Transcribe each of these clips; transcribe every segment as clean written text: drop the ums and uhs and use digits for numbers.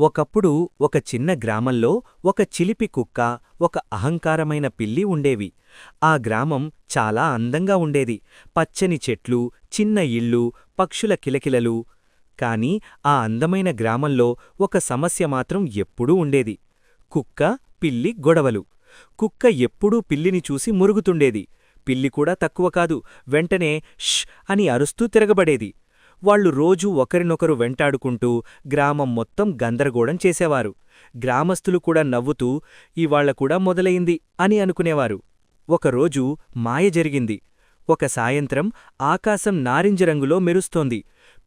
ఒకప్పుడు ఒక చిన్న గ్రామంలో ఒక చిలిపి కుక్క, ఒక అహంకారమైన పిల్లి ఉండేవి. ఆ గ్రామం చాలా అందంగా ఉండేది. పచ్చని చెట్లు, చిన్న ఇళ్ళు, పక్షుల కిలకిలలు. కాని ఆ అందమైన గ్రామంలో ఒక సమస్య మాత్రం ఎప్పుడూ ఉండేది. కుక్క, పిల్లి గొడవలు. కుక్క ఎప్పుడూ పిల్లిని చూసి మురుగుతుండేది. పిల్లి కూడా తక్కువ కాదు, వెంటనే ష్ అని అరుస్తూ తిరగబడేది. వాళ్లు రోజూ ఒకరినొకరు వెంటాడుకుంటూ గ్రామం మొత్తం గందరగోళం చేసేవారు. గ్రామస్తులు కూడా నవ్వుతూ ఇవాళ్ల కూడా మొదలయింది అని అనుకునేవారు. ఒకరోజు మాయ జరిగింది. ఒక సాయంత్రం ఆకాశం నారింజ రంగులో మెరుస్తోంది.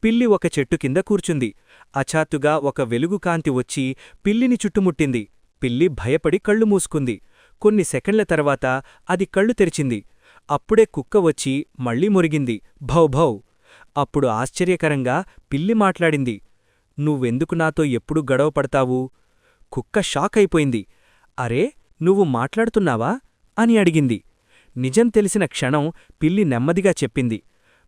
పిల్లి ఒక చెట్టు కింద కూర్చుంది. అచాత్తుగా ఒక వెలుగు కాంతి వచ్చి పిల్లిని చుట్టుముట్టింది. పిల్లి భయపడి కళ్ళు మూసుకుంది. కొన్ని సెకండ్ల తర్వాత అది కళ్ళు తెరిచింది. అప్పుడే కుక్క వచ్చి మళ్లీ మురిగింది, భౌ భౌ. అప్పుడు ఆశ్చర్యకరంగా పిల్లి మాట్లాడింది. నువ్వెందుకు నాతో ఎప్పుడూ గొడవ పడతావు? కుక్క షాక్ అయిపోయింది. అరే, నువ్వు మాట్లాడుతున్నావా అని అడిగింది. నిజం తెలిసిన క్షణం పిల్లి నెమ్మదిగా చెప్పింది.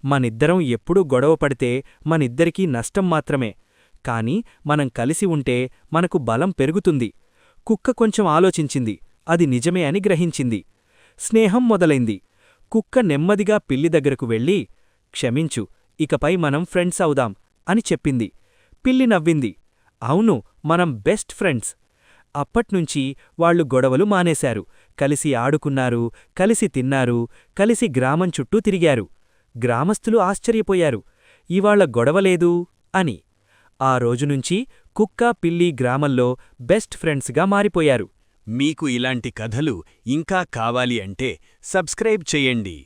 మనిద్దరం ఎప్పుడూ గొడవ పడితే మనిద్దరికీ నష్టం మాత్రమే. కాని మనం కలిసి ఉంటే మనకు బలం పెరుగుతుంది. కుక్క కొంచెం ఆలోచించింది. అది నిజమే అని గ్రహించింది. స్నేహం మొదలైంది. కుక్క నెమ్మదిగా పిల్లి దగ్గరకు వెళ్ళి, క్షమించు, ఇకపై మనం ఫ్రెండ్స్ అవుదాం అని చెప్పింది. పిల్లి నవ్వింది. అవును, మనం బెస్ట్ ఫ్రెండ్స్. అప్పట్నుంచి వాళ్లు గొడవలు మానేశారు. కలిసి ఆడుకున్నారు, కలిసి తిన్నారు, కలిసి గ్రామం చుట్టూ తిరిగారు. గ్రామస్తులు ఆశ్చర్యపోయారు, ఇవాళ్ల గొడవలేదు అని. ఆ రోజునుంచి కుక్క, పిల్లి గ్రామంలో బెస్ట్ ఫ్రెండ్స్గా మారిపోయారు. మీకు ఇలాంటి కథలు ఇంకా కావాలి అంటే సబ్స్క్రైబ్ చెయ్యండి.